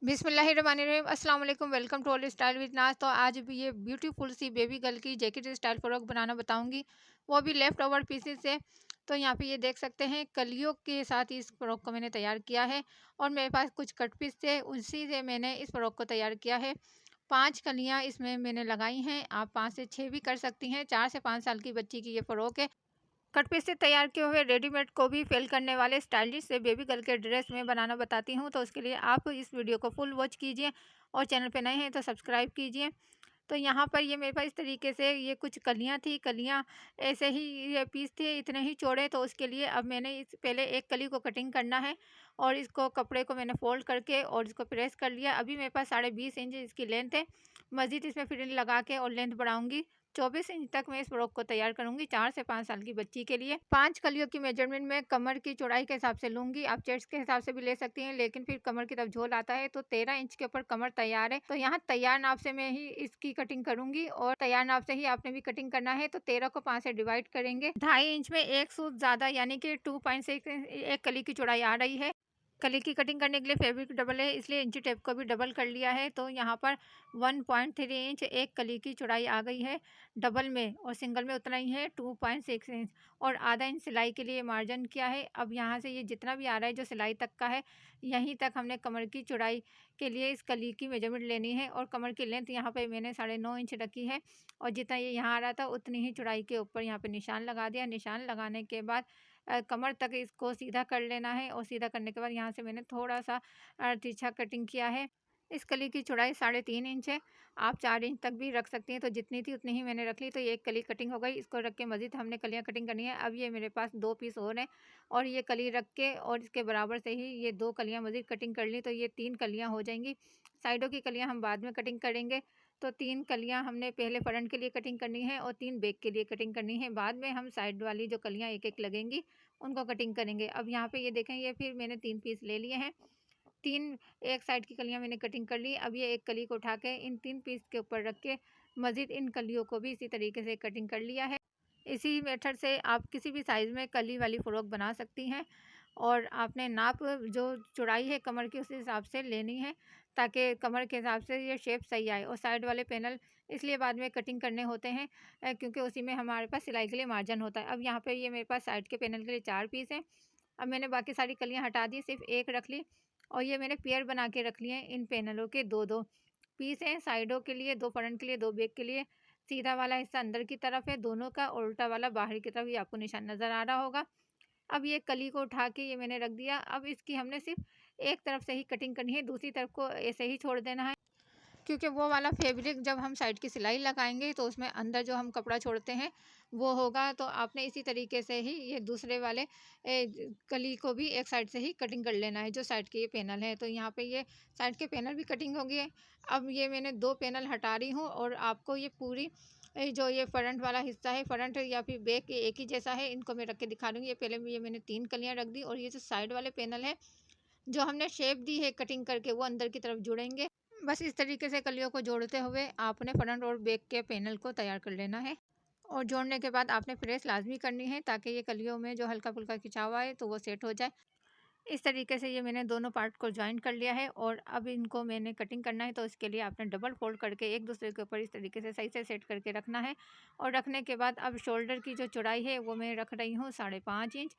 बिस्मिल्लाहिर्रहमानिर्रहीम अस्सलाम वालेकुम। Welcome to all style with Naaz. तो आज भी ये ब्यूटीफुल सी बेबी गर्ल की जैकेट स्टाइल फ्रॉक बनाना बताऊंगी, वो भी लेफ्ट ओवर पीसेस से। तो यहाँ पे ये देख सकते हैं कलियों के साथ इस फ्रॉक को मैंने तैयार किया है और मेरे पास कुछ कट पीस थे, उसी से मैंने इस फ्रॉक को तैयार किया है। 5 कलियाँ इसमें मैंने लगाई हैं, आप 5 से 6 भी कर सकती हैं। 4 से 5 साल की बच्ची की ये फ्रॉक है। कट पीस से तैयार किए हुए रेडीमेड को भी फेल करने वाले स्टाइलिश से बेबी गर्ल के ड्रेस में बनाना बताती हूँ। तो उसके लिए आप इस वीडियो को फुल वॉच कीजिए और चैनल पे नए हैं तो सब्सक्राइब कीजिए। तो यहाँ पर ये मेरे पास इस तरीके से ये कुछ कलियाँ थी, कलियाँ ऐसे ही ये पीस थे इतने ही चौड़े। तो उसके लिए अब मैंने इस पहले एक कली को कटिंग करना है और इसको कपड़े को मैंने फोल्ड करके और इसको प्रेस कर लिया। अभी मेरे पास 20.5 इंच इसकी लेंथ है। मज़ीद इसमें फिटिंग लगा के और लेंथ बढ़ाऊंगी। 24 इंच तक मैं इस फ्रॉक को तैयार करूंगी 4 से 5 साल की बच्ची के लिए। 5 कलियों की मेजरमेंट में कमर की चौड़ाई के हिसाब से लूंगी। आप चेस्ट के हिसाब से भी ले सकती हैं, लेकिन फिर कमर की तरफ झोल आता है। तो 13 इंच के ऊपर कमर तैयार है। तो यहाँ तैयार नाप से मैं ही इसकी कटिंग करूंगी और तैयार नाप से ही आपने भी कटिंग करना है। तो 13 को 5 से डिवाइड करेंगे। 2.5 इंच में एक सूत ज्यादा यानी कि 2.6 एक कली की चौड़ाई आ रही है। कली की कटिंग करने के लिए फैब्रिक डबल है, इसलिए इंची टेप को भी डबल कर लिया है। तो यहाँ पर 1.3 इंच एक कली की चौड़ाई आ गई है डबल में, और सिंगल में उतना ही है 2.6 इंच। और आधा इंच सिलाई के लिए मार्जिन किया है। अब यहाँ से ये जितना भी आ रहा है जो सिलाई तक का है, यहीं तक हमने कमर की चौड़ाई के लिए इस कली की मेजरमेंट लेनी है। और कमर की लेंथ यहाँ पे मैंने 9.5 इंच रखी है और जितना ये यहाँ आ रहा था उतनी ही चौड़ाई के ऊपर यहाँ पे निशान लगा दिया। निशान लगाने के बाद कमर तक इसको सीधा कर लेना है और सीधा करने के बाद यहाँ से मैंने थोड़ा सा तिरछा कटिंग किया है। इस कली की चौड़ाई 3.5 इंच है, आप 4 इंच तक भी रख सकती हैं। तो जितनी थी उतनी ही मैंने रख ली। तो ये एक कली कटिंग हो गई। इसको रख के मज़ीद हमने कलियाँ कटिंग करनी है। अब ये मेरे पास 2 पीस और हैं और ये कली रख के और इसके बराबर से ही ये 2 कलियाँ मज़ीद कटिंग कर ली। तो ये 3 कलियाँ हो जाएंगी। साइडों की कलियाँ हम बाद में कटिंग करेंगे। तो 3 कलियाँ हमने पहले फ्रंट के लिए कटिंग करनी है और 3 बैक के लिए कटिंग करनी है। बाद में हम साइड वाली जो कलियाँ एक एक लगेंगी उनको कटिंग करेंगे। अब यहाँ पे ये देखें, ये फिर मैंने 3 पीस ले लिए हैं। 3 एक साइड की कलियाँ मैंने कटिंग कर ली। अब ये एक कली को उठा के इन 3 पीस के ऊपर रख के मज़ीद इन कलियों को भी इसी तरीके से कटिंग कर लिया है। इसी मेथड से आप किसी भी साइज़ में कली वाली फ्रॉक बना सकती हैं और आपने नाप जो चौड़ाई है कमर की उस हिसाब से लेनी है, ताकि कमर के हिसाब से ये शेप सही आए। और साइड वाले पैनल इसलिए बाद में कटिंग करने होते हैं क्योंकि उसी में हमारे पास सिलाई के लिए मार्जिन होता है। अब यहाँ पे ये मेरे पास साइड के पैनल के लिए 4 पीस हैं। अब मैंने बाकी सारी कलियाँ हटा दी, सिर्फ एक रख ली और ये मैंने पेयर बना के रख लिए हैं। इन पैनलों के 2-2 पीस हैं, साइडों के लिए 2 फ्रंट के लिए 2 बैक के लिए। सीधा वाला हिस्सा अंदर की तरफ है दोनों का, और उल्टा वाला बाहर की तरफ। ये आपको निशान नज़र आ रहा होगा। अब ये कली को उठा के ये मैंने रख दिया। अब इसकी हमने सिर्फ एक तरफ से ही कटिंग करनी है, दूसरी तरफ को ऐसे ही छोड़ देना है, क्योंकि वो वाला फैब्रिक जब हम साइड की सिलाई लगाएंगे तो उसमें अंदर जो हम कपड़ा छोड़ते हैं वो होगा। तो आपने इसी तरीके से ही ये दूसरे वाले कली को भी एक साइड से ही कटिंग कर लेना है, जो साइड के ये पैनल है। तो यहाँ पे ये साइड के पैनल भी कटिंग हो गए। अब ये मैंने 2 पैनल हटा रही हूँ और आपको ये पूरी जो ये फ्रंट वाला हिस्सा है, फ्रंट या फिर बैक एक ही जैसा है, इनको मैं रख के दिखा दूँगी। ये पहले ये मैंने 3 कलियाँ रख दी और ये जो साइड वाले पैनल है जो हमने शेप दी है कटिंग करके, वो अंदर की तरफ जुड़ेंगे। बस इस तरीके से कलियों को जोड़ते हुए आपने फ्रंट और बैक के पैनल को तैयार कर लेना है। और जोड़ने के बाद आपने प्रेस लाजमी करनी है, ताकि ये कलियों में जो हल्का फुल्का खिंचाव आए तो वो सेट हो जाए। इस तरीके से ये मैंने दोनों पार्ट को ज्वाइन कर लिया है और अब इनको मैंने कटिंग करना है। तो इसके लिए आपने डबल फोल्ड करके एक दूसरे के ऊपर इस तरीके से सही से सेट करके रखना है। और रखने के बाद अब शोल्डर की जो चौड़ाई है वो मैं रख रही हूँ 5.5 इंच।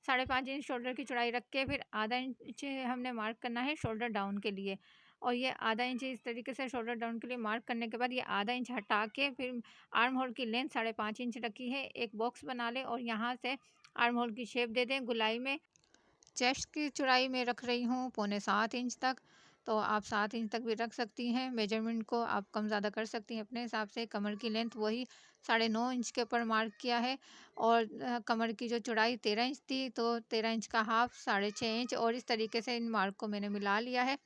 5.5 इंच शोल्डर की चौड़ाई रख के फिर आधा इंच हमने मार्क करना है शोल्डर डाउन के लिए। और ये आधा इंच इस तरीके से शोल्डर डाउन के लिए मार्क करने के बाद ये आधा इंच हटा के फिर आर्म होल की लेंथ 5.5 इंच रखी है। एक बॉक्स बना लें और यहाँ से आर्म होल की शेप दे दें गुलाई में। चेस्ट की चौड़ाई मैं रख रही हूँ 6.25 इंच तक। तो आप 7 इंच तक भी रख सकती हैं। मेजरमेंट को आप कम ज़्यादा कर सकती हैं अपने हिसाब से। कमर की लेंथ वही 9.5 इंच के ऊपर मार्क किया है। और कमर की जो चौड़ाई 13 इंच थी, तो 13 इंच का हाफ 6.5 इंच। और इस तरीके से इन मार्क को मैंने मिला लिया है।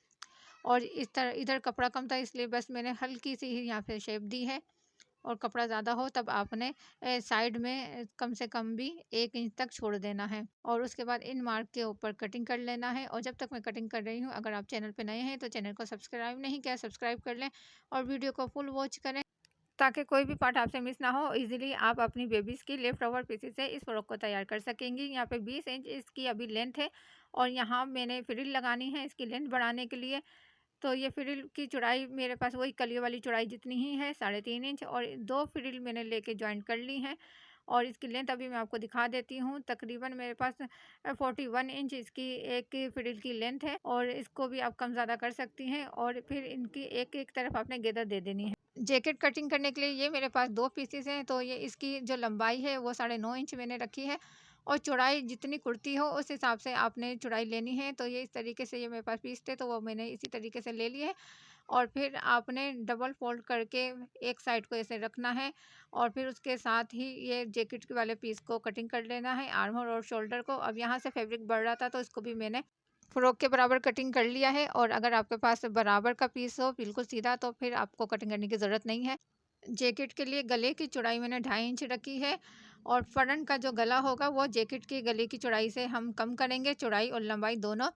और इस तरह इधर कपड़ा कम था, इसलिए बस मैंने हल्की सी ही यहाँ पे शेप दी है। और कपड़ा ज़्यादा हो तब आपने साइड में कम से कम भी 1 इंच तक छोड़ देना है। और उसके बाद इन मार्क के ऊपर कटिंग कर लेना है। और जब तक मैं कटिंग कर रही हूँ, अगर आप चैनल पे नए हैं तो चैनल को सब्सक्राइब नहीं किया, सब्सक्राइब कर लें और वीडियो को फुल वॉच करें, ताकि कोई भी पार्ट आपसे मिस ना हो। इजीली आप अपनी बेबीज़ की लेफ्ट ओवर पीसेस से इस फ्रॉक को तैयार कर सकेंगी। यहाँ पे 20 इंच इसकी अभी लेंथ है और यहाँ मैंने फ्रिल लगानी है इसकी लेंथ बढ़ाने के लिए। तो ये फ्रिल की चौड़ाई मेरे पास वही कलियों वाली चौड़ाई जितनी ही है, 3.5 इंच, और 2 फ्रिल मैंने लेके जॉइंट कर ली हैं। और इसकी लेंथ अभी मैं आपको दिखा देती हूँ। तकरीबन मेरे पास 41 इंच इसकी एक फ्रिल की लेंथ है, और इसको भी आप कम ज़्यादा कर सकती हैं। और फिर इनकी एक-एक तरफ आपने गेदर दे देनी है। जैकेट कटिंग करने के लिए ये मेरे पास 2 पीसेस हैं, तो ये इसकी जो लंबाई है वो 9.5 इंच मैंने रखी है, और चौड़ाई जितनी कुर्ती हो उस हिसाब से आपने चौड़ाई लेनी है। तो ये इस तरीके से ये मेरे पास पीस थे, तो वो मैंने इसी तरीके से ले लिए हैं। और फिर आपने डबल फोल्ड करके एक साइड को ऐसे रखना है, और फिर उसके साथ ही ये जैकेट के वाले पीस को कटिंग कर लेना है, आर्म होल और शोल्डर को। अब यहाँ से फैब्रिक बढ़ रहा था, तो इसको भी मैंने फ्रॉक के बराबर कटिंग कर लिया है। और अगर आपके पास बराबर का पीस हो बिल्कुल सीधा, तो फिर आपको कटिंग करने की ज़रूरत नहीं है। जैकेट के लिए गले की चौड़ाई मैंने 2.5 इंच रखी है, और फ्रंट का जो गला होगा वो जैकेट के गले की चौड़ाई से हम कम करेंगे, चौड़ाई और लंबाई दोनों।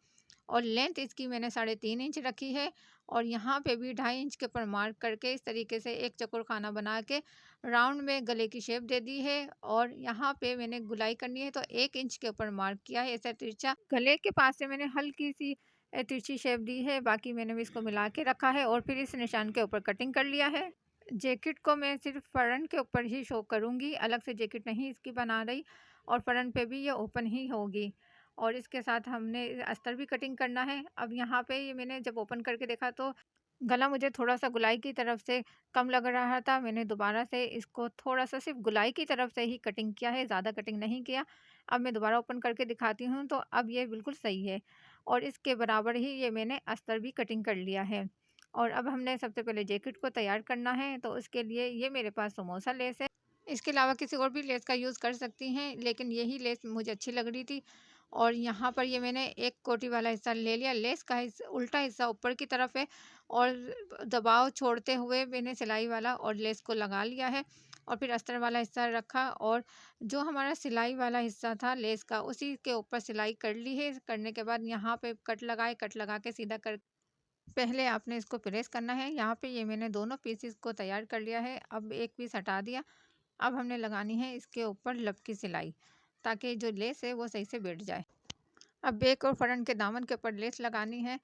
और लेंथ इसकी मैंने 3.5 इंच रखी है, और यहाँ पे भी 2.5 इंच के ऊपर मार्क करके इस तरीके से एक चौकोर खाना बना के राउंड में गले की शेप दे दी है। और यहाँ पे मैंने गुलाई करनी है, तो 1 इंच के ऊपर मार्क किया है ऐसा तिरछा। गले के पास से मैंने हल्की सी तिरछी शेप दी है, बाकी मैंने भी इसको मिला के रखा है, और फिर इस निशान के ऊपर कटिंग कर लिया है। जैकेट को मैं सिर्फ फ्रंट के ऊपर ही शो करूँगी, अलग से जैकेट नहीं इसकी बना रही, और फ्रंट पे भी ये ओपन ही होगी। और इसके साथ हमने अस्तर भी कटिंग करना है। अब यहाँ पे ये मैंने जब ओपन करके देखा, तो गला मुझे थोड़ा-सा गुलाई की तरफ से कम लग रहा था। मैंने दोबारा से इसको थोड़ा-सा सिर्फ गुलाई की तरफ से ही कटिंग किया है, ज़्यादा कटिंग नहीं किया। अब मैं दोबारा ओपन करके दिखाती हूँ, तो अब ये बिल्कुल सही है, और इसके बराबर ही ये मैंने अस्तर भी कटिंग कर लिया है। और अब हमने सबसे पहले जैकेट को तैयार करना है, तो उसके लिए ये मेरे पास समोसा लेस है। इसके अलावा किसी और भी लेस का यूज़ कर सकती हैं, लेकिन यही लेस मुझे अच्छी लग रही थी। और यहाँ पर ये मैंने एक कोटी वाला हिस्सा ले लिया। लेस का उल्टा हिस्सा ऊपर की तरफ है, और दबाव छोड़ते हुए मैंने सिलाई वाला और लेस को लगा लिया है, और फिर अस्तर वाला हिस्सा रखा, और जो हमारा सिलाई वाला हिस्सा था लेस का उसी के ऊपर सिलाई कर ली है। करने के बाद यहाँ पे कट लगाए, कट लगा के सीधा कर पहले आपने इसको प्रेस करना है। यहाँ पे ये मैंने दोनों पीसेस को तैयार कर लिया है। अब एक पीस हटा दिया। अब हमने लगानी है इसके ऊपर लब की सिलाई, ताकि जो लेस है वो सही से बैठ जाए। अब बैक और फ्रंट के दामन के ऊपर लेस लगानी है,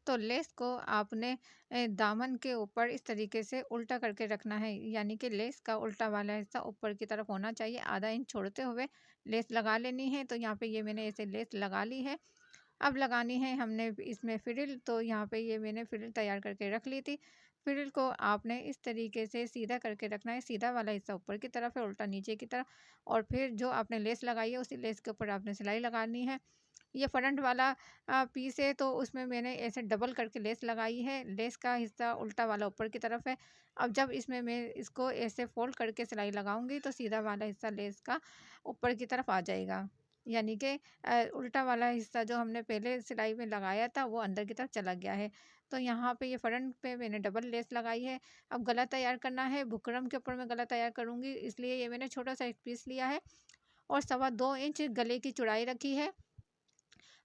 तो लेस को आपने दामन के ऊपर इस तरीके से उल्टा करके रखना है, यानी कि लेस का उल्टा वाला हिस्सा ऊपर की तरफ होना चाहिए। आधा इंच छोड़ते हुए लेस लगा लेनी है। तो यहाँ पे ये मैंने ऐसे लेस लगा ली है। अब लगानी है हमने इसमें फ्रिल, तो यहाँ पे ये मैंने फ्रिल तैयार करके रख ली थी। फ्रिल को आपने इस तरीके से सीधा करके रखना है, सीधा वाला हिस्सा ऊपर की तरफ है, उल्टा नीचे की तरफ। और फिर जो आपने लेस लगाई है उसी लेस के ऊपर आपने सिलाई लगानी है। ये फ्रंट वाला पीस है, तो उसमें मैंने ऐसे डबल करके लेस लगाई है। लेस का हिस्सा उल्टा वाला ऊपर की तरफ है। अब जब इसमें मैं इसको ऐसे फोल्ड करके सिलाई लगाऊंगी, तो सीधा वाला हिस्सा लेस का ऊपर की तरफ आ जाएगा, यानी कि उल्टा वाला हिस्सा जो हमने पहले सिलाई में लगाया था वो अंदर की तरफ चला गया है। तो यहाँ पे ये फ्रंट पे मैंने डबल लेस लगाई है। अब गला तैयार करना है। बुकरम के ऊपर मैं गला तैयार करूँगी, इसलिए ये मैंने छोटा सा एक पीस लिया है, और 2.25 इंच गले की चौड़ाई रखी है।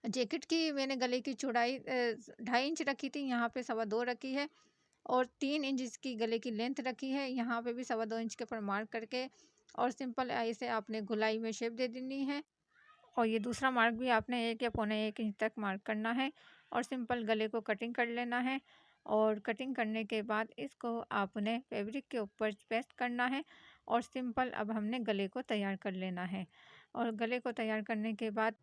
जैकेट की मैंने गले की चौड़ाई 2.5 इंच रखी थी, यहाँ पे 2.25 रखी है, और 3 इंच इसकी गले की लेंथ रखी है। यहाँ पे भी 2.25 इंच के ऊपर मार्क करके, और सिंपल ऐसे आपने गुलाई में शेप दे देनी है। और ये दूसरा मार्क भी आपने 1 या पौने 1 इंच तक मार्क करना है, और सिंपल गले को कटिंग कर लेना है। और कटिंग करने के बाद इसको आपने फैब्रिक के ऊपर पेस्ट करना है, और सिंपल अब हमने गले को तैयार कर लेना है। और गले को तैयार करने के बाद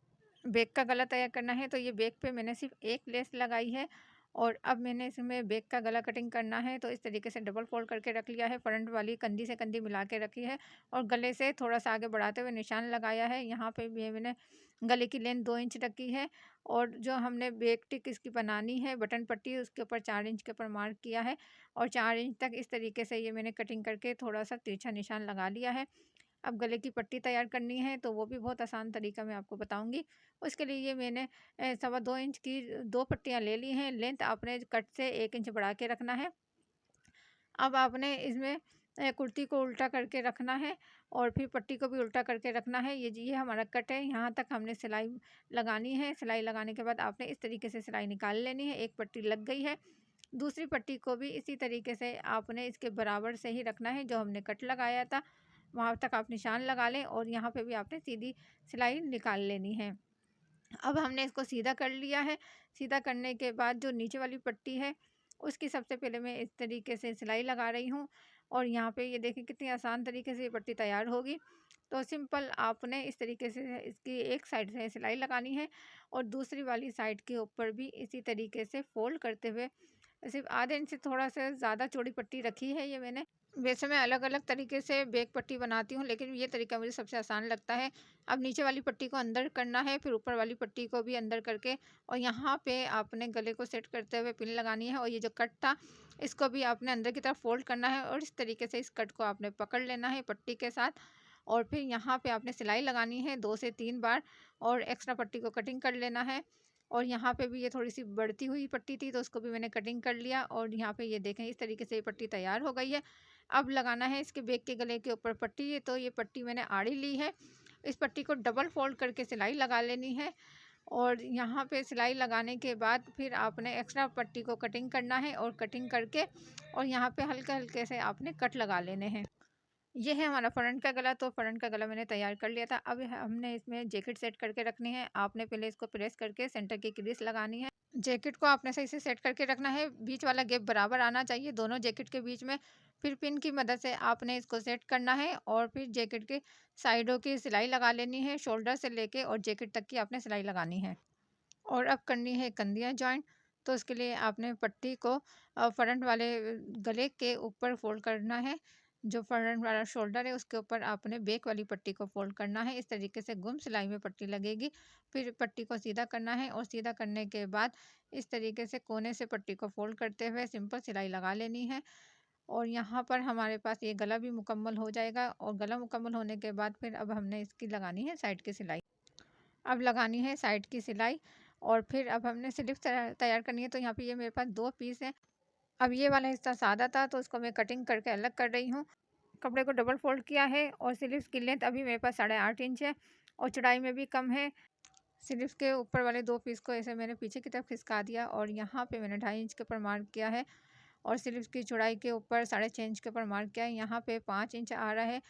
बैक का गला तैयार करना है, तो ये बैक पे मैंने सिर्फ एक लेस लगाई है, और अब मैंने इसमें बैक का गला कटिंग करना है। तो इस तरीके से डबल फोल्ड करके रख लिया है, फ्रंट वाली कंधी से कंधी मिला के रखी है, और गले से थोड़ा सा आगे बढ़ाते हुए निशान लगाया है। यहाँ पे भी मैंने गले की लेंथ 2 इंच रखी है, और जो हमने बैक टिक इसकी बनानी है बटन पट्टी, उसके ऊपर 4 इंच के ऊपर मार्क किया है, और 4 इंच तक इस तरीके से ये मैंने कटिंग करके थोड़ा सा तिरछा निशान लगा लिया है। अब गले की पट्टी तैयार करनी है, तो वो भी बहुत आसान तरीका मैं आपको बताऊंगी। उसके लिए ये मैंने 2.25 इंच की 2 पट्टियाँ ले ली हैं। लेंथ आपने कट से 1 इंच बढ़ा के रखना है। अब आपने इसमें कुर्ती को उल्टा करके रखना है, और फिर पट्टी को भी उल्टा करके रखना है। ये हमारा कट है, यहाँ तक हमने सिलाई लगानी है। सिलाई लगाने के बाद आपने इस तरीके से सिलाई निकाल लेनी है। एक पट्टी लग गई है, दूसरी पट्टी को भी इसी तरीके से आपने इसके बराबर से ही रखना है। जो हमने कट लगाया था वहाँ तक आप निशान लगा लें, और यहाँ पे भी आपने सीधी सिलाई निकाल लेनी है। अब हमने इसको सीधा कर लिया है। सीधा करने के बाद जो नीचे वाली पट्टी है उसकी सबसे पहले मैं इस तरीके से सिलाई लगा रही हूँ। और यहाँ पे ये देखिए कितनी आसान तरीके से ये पट्टी तैयार होगी। तो सिंपल आपने इस तरीके से इसकी एक साइड से सिलाई लगानी है और दूसरी वाली साइड के ऊपर भी इसी तरीके से फोल्ड करते हुए सिर्फ आधे इंच से थोड़ा सा ज़्यादा चौड़ी पट्टी रखी है ये मैंने। वैसे मैं अलग-अलग तरीके से बैक पट्टी बनाती हूँ, लेकिन ये तरीका मुझे सबसे आसान लगता है। अब नीचे वाली पट्टी को अंदर करना है, फिर ऊपर वाली पट्टी को भी अंदर करके और यहाँ पे आपने गले को सेट करते हुए पिन लगानी है और ये जो कट था, इसको भी आपने अंदर की तरफ फ़ोल्ड करना है और इस तरीके से इस कट को आपने पकड़ लेना है पट्टी के साथ। और फिर यहाँ पे आपने सिलाई लगानी है 2 से 3 बार और एक्स्ट्रा पट्टी को कटिंग कर लेना है। और यहाँ पे भी ये थोड़ी-सी बढ़ती हुई पट्टी थी, तो उसको भी मैंने कटिंग कर लिया और यहाँ पे ये देखें इस तरीके से ये पट्टी तैयार हो गई है। अब लगाना है इसके बैक के गले के ऊपर पट्टी, तो ये पट्टी मैंने आड़ी ली है। इस पट्टी को डबल फ़ोल्ड करके सिलाई लगा लेनी है और यहाँ पे सिलाई लगाने के बाद फिर आपने एक्स्ट्रा पट्टी को कटिंग करना है और कटिंग करके और यहाँ पे हल्के-हल्के से आपने कट लगा लेने हैं। ये है हमारा फ्रंट का गला। तो फ्रंट का गला मैंने तैयार कर लिया था। अब हमने इसमें जैकेट सेट करके रखनी है। आपने पहले इसको प्रेस करके सेंटर की क्रीज लगानी है। जैकेट को आपने सही से सेट करके रखना है। बीच वाला गैप बराबर आना चाहिए दोनों जैकेट के बीच में। फिर पिन की मदद से आपने इसको सेट करना है और फिर जैकेट के साइडों की सिलाई लगा लेनी है। शोल्डर से लेके और जैकेट तक की आपने सिलाई लगानी है। और अब करनी है कंधियाँ जॉइंट। तो उसके लिए आपने पट्टी को फ्रंट वाले गले के ऊपर फ़ोल्ड करना है। जो फ्रंट वाला शोल्डर है उसके ऊपर आपने बैक वाली पट्टी को फ़ोल्ड करना है। इस तरीके से गुम सिलाई में पट्टी लगेगी। फिर पट्टी को सीधा करना है और सीधा करने के बाद इस तरीके से कोने से पट्टी को फ़ोल्ड करते हुए सिंपल सिलाई लगा लेनी है। और यहाँ पर हमारे पास ये गला भी मुकम्मल हो जाएगा और गला मुकम्मल होने के बाद फिर अब हमने इसकी लगानी है साइड की सिलाई। अब लगानी है साइड की सिलाई और फिर अब हमने स्लीव्स तैयार करनी है। तो यहाँ पे ये मेरे पास 2 पीस हैं। अब ये वाला हिस्सा सादा था तो उसको मैं कटिंग करके अलग कर रही हूँ। कपड़े को डबल फ़ोल्ड किया है और स्लीव्स की लेंथ अभी मेरे पास 8.5 इंच है और चौड़ाई में भी कम है। स्लीव्स के ऊपर वाले 2 पीस को ऐसे मैंने पीछे की तरफ खिसका दिया और यहाँ पे मैंने 2.5 इंच के ऊपर मार्क किया है और स्लीव्स की चौड़ाई के ऊपर 6.5 इंच के ऊपर मार्क किया है। यहाँ पे 5 इंच आ रहा है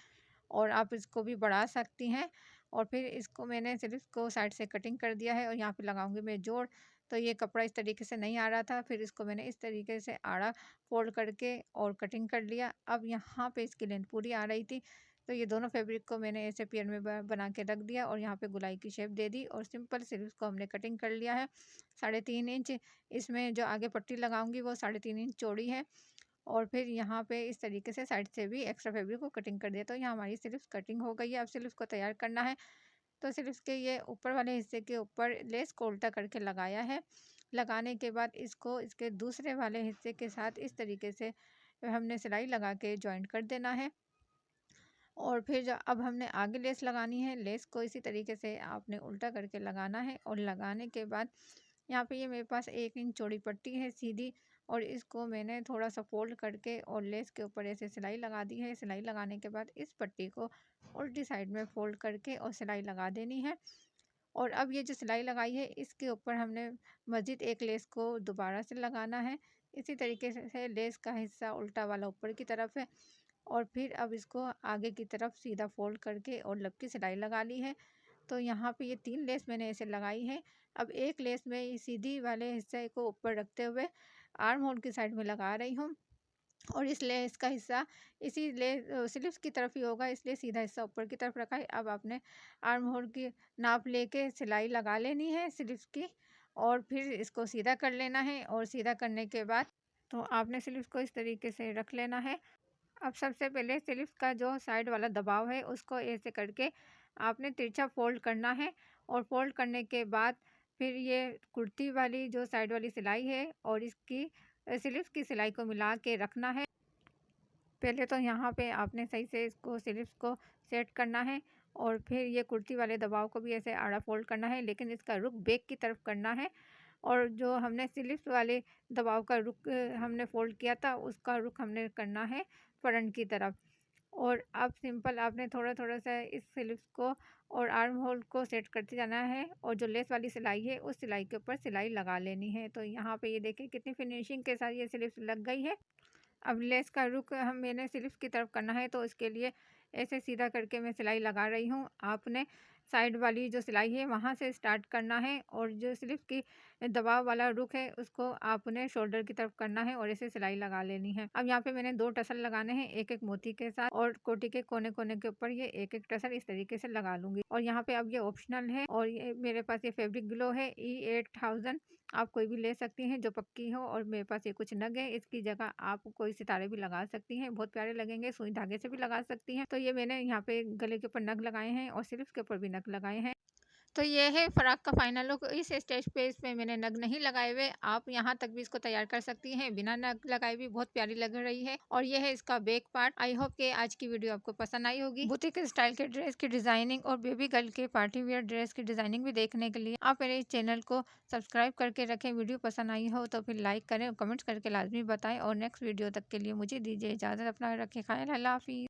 और आप इसको भी बढ़ा सकती हैं। और फिर इसको मैंने स्लीव्स को साइड से कटिंग कर दिया है और यहाँ पे लगाऊंगी मैं जोड़। तो ये कपड़ा इस तरीके से नहीं आ रहा था, फिर इसको मैंने इस तरीके से आड़ा फोल्ड करके और कटिंग कर लिया। अब यहाँ पे इसकी लेंथ पूरी आ रही थी, तो ये दोनों फैब्रिक को मैंने ऐसे पेयर में बना के रख दिया और यहाँ पे गुलाई की शेप दे दी और सिंपल स्लीव्स को हमने कटिंग कर लिया है 3.5 इंच। इसमें जो आगे पट्टी लगाऊंगी वो 3.5 इंच चौड़ी है और फिर यहाँ पे इस तरीके से साइड से भी एक्स्ट्रा फैब्रिक को कटिंग कर दिया। तो यहाँ हमारी स्लीव्स कटिंग हो गई है। अब स्लीव्स को तैयार करना है। तो स्लीव्स के ये ऊपर वाले हिस्से के ऊपर लेस को उल्टा करके लगाया है। लगाने के बाद इसको इसके दूसरे वाले हिस्से के साथ इस तरीके से हमने सिलाई लगा के जॉइंट कर देना है। और फिर अब हमने आगे लेस लगानी है। लेस को इसी तरीके से आपने उल्टा करके लगाना है और लगाने के बाद यहाँ पे ये मेरे पास 1 इंच चौड़ी पट्टी है सीधी और इसको मैंने थोड़ा सा फोल्ड करके और लेस के ऊपर ऐसे सिलाई लगा दी है। सिलाई लगाने के बाद इस पट्टी को उल्टी साइड में फोल्ड करके और सिलाई लगा देनी है। और अब ये जो सिलाई लगाई है इसके ऊपर हमने मज़ीद एक लेस को दोबारा से लगाना है। इसी तरीके से लेस का हिस्सा उल्टा वाला ऊपर की तरफ है और फिर अब इसको आगे की तरफ सीधा फोल्ड करके और लब की सिलाई लगा ली है। तो यहाँ पे ये 3 लेस मैंने ऐसे लगाई है। अब एक लेस में ये सीधी वाले हिस्से को ऊपर रखते हुए आर्म होल की साइड में लगा रही हूँ और इस लेस का हिस्सा इसी स्लीव्स की तरफ ही होगा, इसलिए सीधा हिस्सा ऊपर की तरफ रखा है। अब आपने आर्म होल की नाप लेके सिलाई लगा लेनी है स्लीव्स की और फिर इसको सीधा कर लेना है और सीधा करने के बाद तो आपने स्लीव्स को इस तरीके से रख लेना है। अब सबसे पहले स्लीव्स का जो साइड वाला दबाव है उसको ऐसे करके आपने तिरछा फोल्ड करना है और फोल्ड करने के बाद फिर ये कुर्ती वाली जो साइड वाली सिलाई है और इसकी स्लीव्स की सिलाई को मिला के रखना है। पहले तो यहाँ पे आपने सही से इसको स्लीव्स को सेट करना है और फिर ये कुर्ती वाले दबाव को भी ऐसे आड़ा फोल्ड करना है, लेकिन इसका रुख बैक की तरफ करना है और जो हमने स्लीव्स वाले दबाव का रुख हमने फोल्ड किया था उसका रुख हमने करना है फ्रंट की तरफ। और अब सिंपल आपने थोड़ा थोड़ा सा इस स्लीव्स को और आर्म होल को सेट करते जाना है और जो लेस वाली सिलाई है उस सिलाई के ऊपर सिलाई लगा लेनी है। तो यहाँ पे ये देखें कितनी फिनिशिंग के साथ ये स्लीव्स लग गई है। अब लेस का रुख मैंने स्लीव्स की तरफ करना है, तो इसके लिए ऐसे सीधा करके मैं सिलाई लगा रही हूँ। आपने साइड वाली जो सिलाई है वहाँ से स्टार्ट करना है और जो स्लीव्स की दबाव वाला रुख है उसको आपने शोल्डर की तरफ करना है और इसे सिलाई लगा लेनी है। अब यहाँ पे मैंने 2 टसल लगाने हैं, एक-एक मोती के साथ, और कोटी के कोने-कोने के ऊपर ये एक-एक टसल इस तरीके से लगा लूँगी। और यहाँ पे अब ये ऑप्शनल है, और ये मेरे पास ये फैब्रिक ग्लो है E8000, आप कोई भी ले सकती हैं जो पक्की हो, और मेरे पास ये कुछ नग है, इसकी जगह आप कोई सितारे भी लगा सकती हैं, बहुत प्यारे लगेंगे। सुई धागे से भी लगा सकती हैं। तो ये मैंने यहाँ पे गले के ऊपर नग लगाए हैं और स्लीव्स के ऊपर भी नग लगाए हैं। तो ये है फ्रॉक का फाइनल लुक। इस स्टेज पे इसमें मैंने नग नहीं लगाए हुए, आप यहाँ तक भी इसको तैयार कर सकती हैं बिना नग लगाए भी, बहुत प्यारी लग रही है। और ये है इसका बैक पार्ट। आई होप कि आज की वीडियो आपको पसंद आई होगी। बुटीक स्टाइल के ड्रेस की डिजाइनिंग और बेबी गर्ल के पार्टी वेयर ड्रेस की डिजाइनिंग भी देखने के लिए आप मेरे चैनल को सब्सक्राइब करके रखें। वीडियो पसंद आई हो तो फिर लाइक करें और कमेंट्स करके लाजमी बताएं। और नेक्स्ट वीडियो तक के लिए मुझे दीजिए इजाजत। अपना रखें ख्याल। अल्लाह हाफिज़।